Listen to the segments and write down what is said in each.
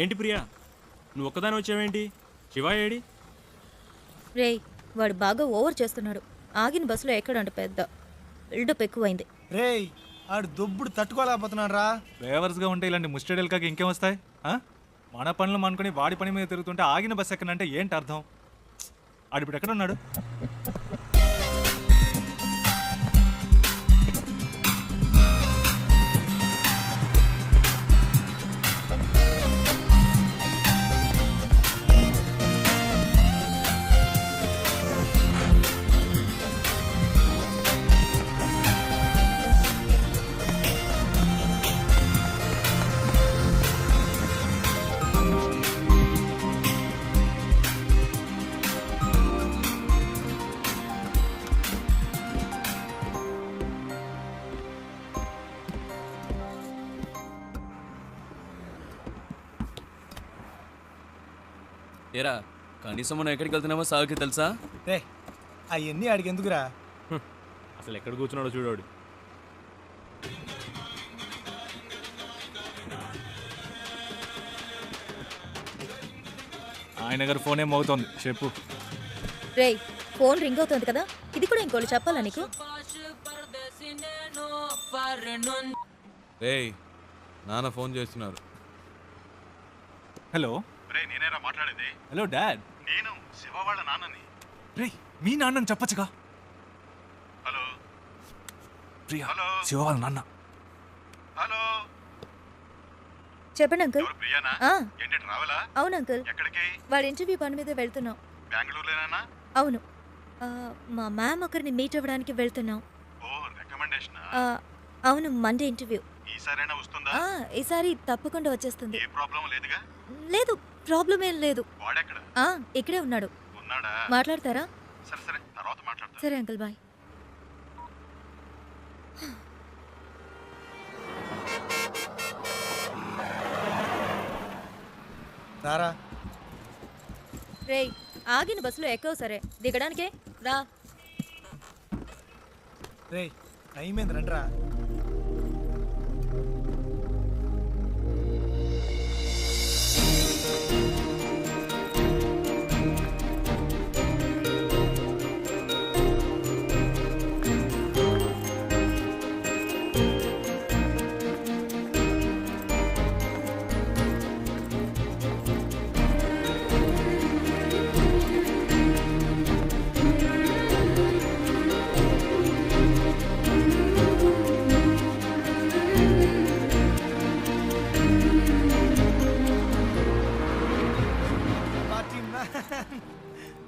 ఏంటి ప్రియా, నువ్వు ఒక్కదాని వచ్చావేంటి? శివ ఏడి? రేయ్, వాడు బాగా ఓవర్ చేస్తున్నాడు. ఆగిన బస్సులో ఎక్కడంట పెద్ద బిల్డప్ ఎక్కువైంది. రేయ్, ఆడు దొబ్బుడు తట్టుకోలేకపోతున్నాడు రా. డ్రైవర్స్గా ఉంటే ఇలాంటి ముస్టడేల్కాకి ఇంకేం వస్తాయి? మన పనులు అనుకుని వాడి పని మీద తిరుగుతుంటే ఆగిన బస్సు ఎక్కడంటే ఏంటి అర్థం? ఆడిప్పుడు ఎక్కడ ఉన్నాడు? ఏరా, కనీసం మనం ఎక్కడికి వెళ్తున్నామో సాగుకి తెలుసా? రే, అవన్నీ ఆడికి ఎందుకురా? అసలు ఎక్కడ కూర్చున్నాడో చూడాడు. ఆయన గారు ఫోన్ ఏం అవుతోంది, చెప్పు. రేయ్, ఫోన్ రింగ్ అవుతుంది కదా, ఇది కూడా ఇంకోటి చెప్పాలా నీకు? రేయ్, నాన్న ఫోన్ చేస్తున్నారు. హలో. నేనేరా మాట్లాడేది. Hello dad. నేను శివ వాళ్ళ నాన్నని. రే, మీ నాన్నని చెప్పచ్చుగా. Hello Priya, hello. శివ వాళ్ళ నాన్న. హలో, చెప్పండి అంకుల్. ఎవరు ప్రియానా? ఆ, ఏంటి ట్రావెలా? అవును అంకుల్, ఎక్కడికి? వాడి ఇంటర్వ్యూ పని మీద వెళ్తున్నాం. బెంగళూరులోనేనా? అవును, మా మ్యామ్ ఒకరిని మీట్ అవ్వడానికి వెళ్తున్నాం. ఓ, రికమెండేషనా? అవును, మండే ఇంటర్వ్యూ. ఈసారైనా వస్తుందా? ఈసారి తప్పకుండా వచ్చేస్తుంది. ఏ ప్రాబ్లం లేదుగా? లేదు, ప్రాబ్లం ఏం లేదు. వాడెక్కడ ఇక్కడే ఉన్నాడు. ఉన్నాడా? మాట్లాడతారా? సరే సరే, తర్వాత మాట్లాడతా. సరే అంకుల్, బాయ్. రారా. రేయ్, ఆగిన బస్సులో ఎక్కవు సరే, దిగడానికే రా. రేయ్, టైం ఏంది, రండిరా.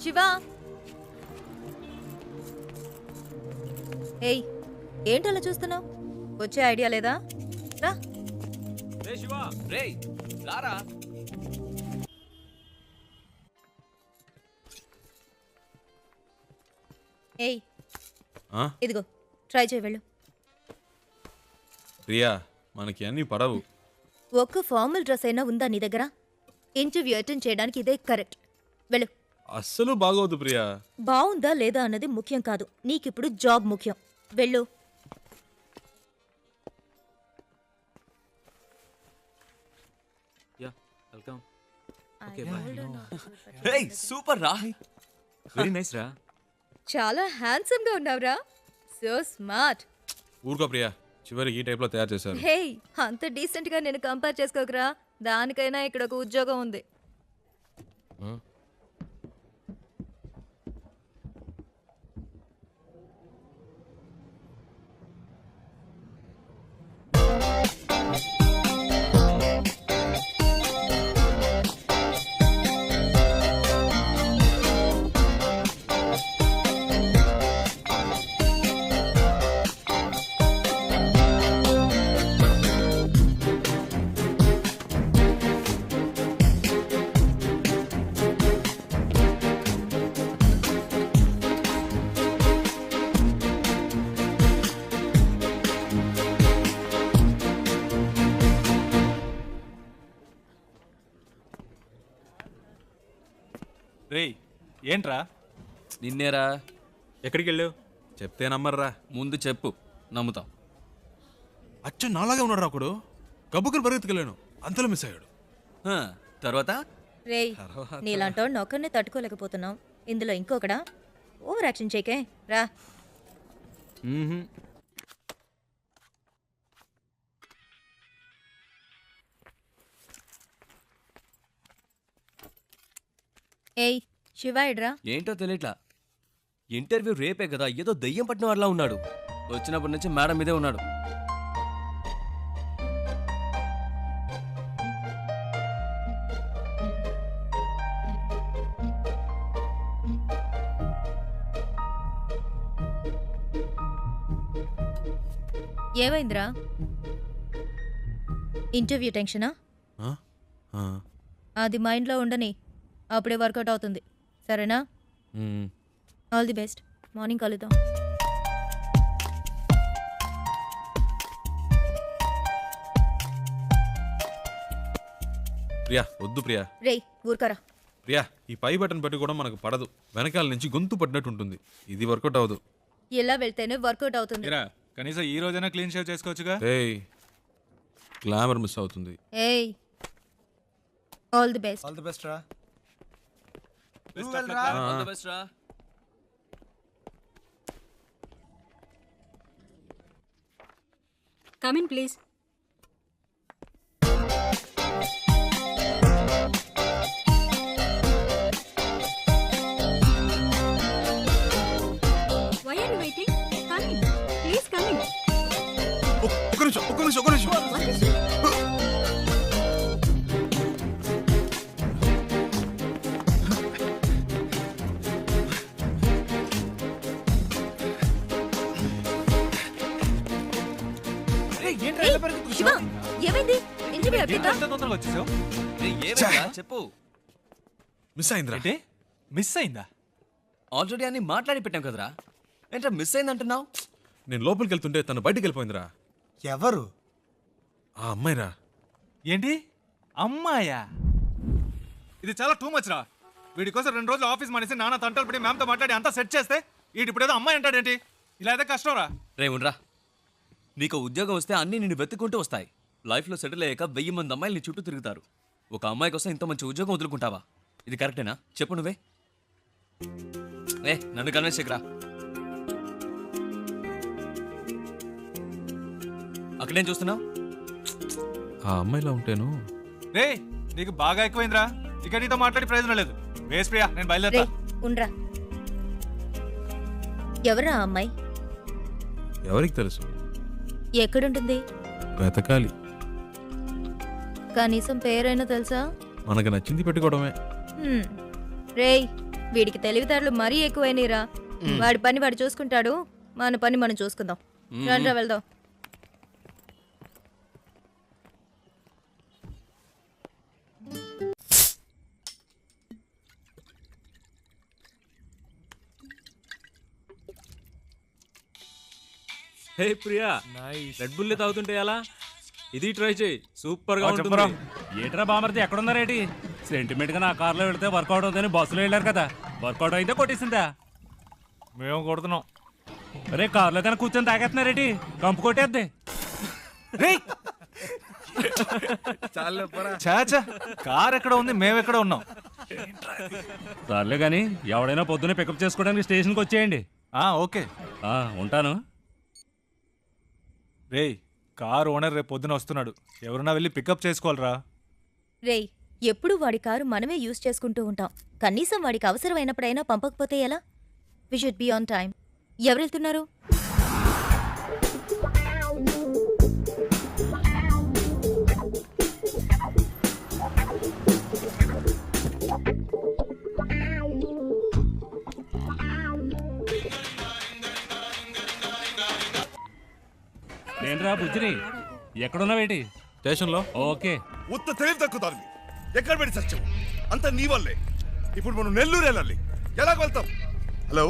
శివ, ఏయ్, ఏంటలా చూస్తున్నావు? వచ్చే ఐడియా లేదా? రా. రే శివ, రేయ్ రారా. ఏయ్, ఇదిగో ట్రై చేయి, వెళ్ళు. ప్రియా, మనకి అన్ని పడవు. ఒక్క ఫార్మల్ డ్రెస్ అయినా ఉందా నీ దగ్గర? ఇంటర్వ్యూ అటెండ్ చేయడానికి ఇదే కరెక్ట్. వెళ్ళు. అస్సలు బాగోదు ప్రియా. బాగుందా లేదా అన్నది ముఖ్యం కాదు, నీకిప్పుడు జాబ్ ముఖ్యం. వెళ్ళు. Yeah, welcome. రేయ్, సూపర్ రా. వెరీ నైస్ రా. చాలా హ్యాండ్సమ్ గా ఉన్నావురా. So smart. ఊరుకో ప్రియా, చివరికి ఈ టైప్లో తయారు చేశారు. హే, అంత డీసెంట్ గా నేను కంపేర్ చేసుకోకరా. దానికైనా ఇక్కడ ఒక ఉద్యోగం ఉంది. రేయ్, ఏంట్రా? నిన్నేరా. ఎక్కడికి వెళ్ళావు? చెప్తే నమ్మర్రా. ముందు చెప్పు, నమ్ముతాం. అచ్చ నాలాగే ఉన్నాడు ఒకడు. గబ్బుకుని పరిగెత్తుకెళ్ళాను, అంతలో మిస్ అయ్యాడు. తర్వాత రేయ్ నీలాంటోడిని ఒక్కడినే తట్టుకోలేకపోతున్నావు ఇందులో ఇంకొకడా ఓవర్ యాక్షన్ చేకే రా. ఏయ్ శివ ఇడ్రా. ఏంటో తెలియట్లా. ఇంటర్వ్యూ రేపే కదా, ఏదో దయ్యం పట్టిన వాళ్ళ ఉన్నాడు. వచ్చినప్పటి నుంచి మేడం మీదే ఉన్నాడు. ఏమైందిరా? ఇంటర్వ్యూ టెన్షనా? ఆ? ఆ. అది మైండ్లో ఉండని, అప్పుడే వర్కౌట్ అవుతుంది. సరేనా? మ్మ్. All the best. మార్నింగ్ కలుద్దాం. ప్రియా వద్దు ప్రియా. రేయ్ ఊరుకరా. ప్రియా ఈ పై బటన్ పెట్టి కూడా మనకు పడదు. వెనకాల నుంచి గొంతు పడినట్టు ఉంటుంది. ఇది వర్కౌట్ అవ్వదు. ఇలా వెళ్తేనే వర్కౌట్ అవుతుంది. ఇరా కనీసం ఈ రోజైనా క్లీన్ షేవ్ చేసుకోవచ్చుగా. ఏయ్ గ్లామర్ మిస్ అవుతుంది. ఏయ్ all the best. All the best రా. All the best రా. Come in, please. Why are you waiting? Come in. Please come in. ఒక్క నిమిషం. What is it? శివ ఏమైంది? ఇంటర్వ్యూ అయిపోయిందా? ఎంత తొందరగా వచ్చేసావు? రేయ్, ఏమైందిరా? చెప్పు. మిస్ అయిందిరా. ఏంటి మిస్ అయిందా? ఆల్రెడీ అన్ని మాట్లాడి పెట్టాం కదరా. ఏంట్రా మిస్ అయిందంటున్నావు? నేను లోపలికి వెళ్తుంటే తను బయటికి వెళ్ళిపోయిందిరా. ఎవరు? ఆ అమ్మాయిరా. ఏంటి అమ్మాయా? ఇది చాలా టూ మచ్ రా. వీడి కోసం 2 రోజులు ఆఫీస్ మానేసి నాన్న తంటలు పడి మ్యామ్తో మాట్లాడి అంతా సెట్ చేస్తే వీడి ఇప్పుడు ఏదో అమ్మాయి అంటాడేంటి? ఇలా అయితే కష్టం రా. రే ఉండ్రా. నీకు ఉద్యోగం వస్తే అన్నీ నిన్ను వెతుక్కుంటూ వస్తాయి. లైఫ్లో సెటిల్ అయ్యాక 1000 మంది అమ్మాయిలు నీ చుట్టూ తిరుగుతారు. ఒక అమ్మాయి కోసం ఇంత మంచి ఉద్యోగం వదులుకుంటావా? ఇది కరెక్టేనా? చెప్పు నువ్వే. నన్ను కన్విన్స్ చేయకురా. అక్కడేం చూస్తున్నావు? ఆ అమ్మాయిలా ఉంటేను. రే నీకు బాగా ఎక్కువైందిరా. ఇక నీతో మాట్లాడి ప్రయోజనం లేదు. వేస్ ప్రియా, నేను బయలుదేరా. రేయ్ ఉండ్రా. ఎవరా ఆ అమ్మాయి? ఎవరికి తెలుసు? ఎక్కడుంటుంది? వెతకాలి. కనీసం పేరైనా తెలుసా? మనకు నచ్చింది పెట్టుకోవడమే. రేయ్ వీడికి తెలివితేటలు మరీ ఎక్కువైనరా. వాడి పని వాడు చూసుకుంటాడు, మన పని మనం చూసుకుందాం. రండ్రా వెళ్దాం. హే ప్రియా, రెడ్ బుల్ తాగుతుంటే ఎలా? ఇది ట్రై చేయి, సూపర్ గా ఉంటుంది. ఏట్రా బామర్ది ఎక్కడున్నారేటి? సెంటిమెంట్ గా నా కార్లో వెళ్తే వర్కౌట్ అవుతుందని బస్సులో వెళ్ళారు కదా, వర్కౌట్ అయితే కొట్టేసిందా? మేము కొడుతున్నాం. అరే కార్లో కన్నా కూర్చొని తాగేస్తున్నారేటి? కంపు కొట్టేద్ది. చాచా కార్ ఎక్కడ ఉంది, మేము ఎక్కడ ఉన్నాం? సర్లే కానీ ఎవడైనా పొద్దున్నే పికప్ చేసుకోవడానికి స్టేషన్కి వచ్చేయండి. ఓకే ఉంటాను. రేయ్ కార్ ఓనర్ రేపు పొద్దున వస్తున్నాడు. ఎవరన్నా వెళ్ళి పికప్ చేసుకోవాలరా. రేయ్ ఎప్పుడు వాడి కారు మనమే యూజ్ చేసుకుంటూ ఉంటాం. కనీసం వాడికి అవసరమైనప్పుడైనా పంపకపోతే ఎలా? We should be on time. ఎవరు వెళ్తున్నారు? నేనురా బుజ్జిని. ఎక్కడున్నావేటి? స్టేషన్లో. ఓకే. ఉత్త తెలివి తక్కుతాను. ఎక్కడ పెట్టి సత్యం అంతా నీ వల్లే. ఇప్పుడు మనం నెల్లూరు వెళ్ళాలి. ఎలా వెళ్తాం? హలో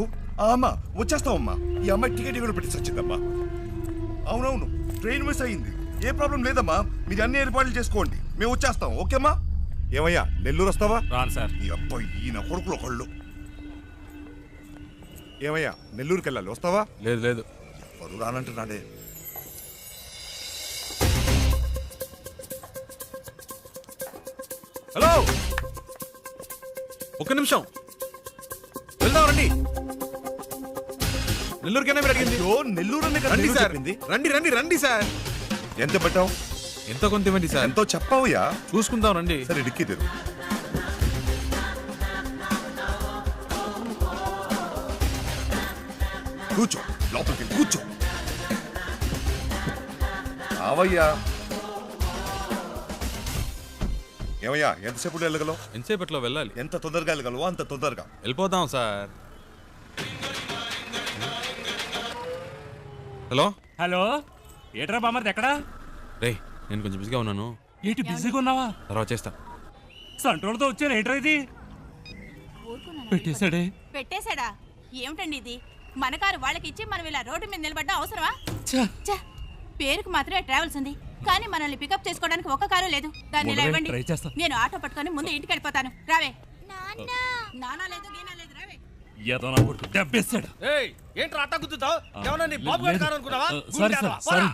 అమ్మా, వచ్చేస్తామమ్మా. ఈ అమ్మాయి టికెట్ కూడా పెట్టి సచ్చిందమ్మా. అవునవును, ట్రైన్ మిస్ అయ్యింది. ఏ ప్రాబ్లం లేదమ్మా, మీరు అన్ని ఏర్పాట్లు చేసుకోండి, మేము వచ్చేస్తాం. ఓకేమ్మా? ఏమయ్యా నెల్లూరు వస్తావా? రాను సార్. ఈ అబ్బాయి ఈయన కొడుకులు ఒకళ్ళు. ఏమయ్యా నెల్లూరుకి వెళ్ళాలి, వస్తావా? లేదు వాడు రానంటున్నాడే. హలో, ఒక్క నిమిషం. వెళ్దాం రండి. నెల్లూరుకైనా మీరు అడిగింది. అయ్యో, నెల్లూరనే కదా రండి నెల్లూరు సార్, చెప్పింది. రండి రండి రండి సార్. ఎంత పెట్టావు? ఎంత కొంత ఇవ్వండి సార్. ఎంతో చెప్పావుయా? చూసుకుందాం రండి. సరే డిక్కీ తెరు. కూర్చో, లోపలికి వెళ్ళి కూర్చో. ఆవయ్యా. ఏమయ్యా, ఎంతసేపు వెళ్ళగలవు? ఎంతసేపట్లో వెళ్ళాలి? ఎంత తొందరగా వెళ్ళగలవో అంత తొందరగా. వెళ్ళిపోదాం సార్. హలో హలో, ఏట్రా బామర్ది ఎక్కడా? రే, నేను కొంచెం బిజీగా ఉన్నాను, ఏంటి బిజీగా ఉన్నావా? తర్వాత చేస్తా. సంట్రోల్తో వచ్చాను, ఏంట్రా ఇది? పెట్టేశాడే. పెట్టేశాడా? ఏమిటండి ఇది? మన కారు వాళ్ళకి ఇచ్చి మనం ఇలా రోడ్డు మీద నిలబడ్డా అవసరమా? ఛ! ఛ! పేరుకు మాత్రమే ట్రావెల్స్ ఉంది, కానీ మనల్ని పికప్ చేసుకోవడానికి ఒక్క కారు లేదు. దాన్ని ఇలా మొదలే, ఇవ్వండి. ట్రై చేస్తా. నేను ఆటో పట్టుకొని ముందు ఇంటికి వెళ్ళిపోతాను. రావే. నానా లేదు, గీనా లేదు, రావే. ఏదో నా కొడుకు దెబ్బేశాడు. ఏంట్రా అట్ట గుద్దుతావు? ఏమన్నా నీ బాబు లేదు. గారు అనుకున్నావా? Sorry sir, sorry.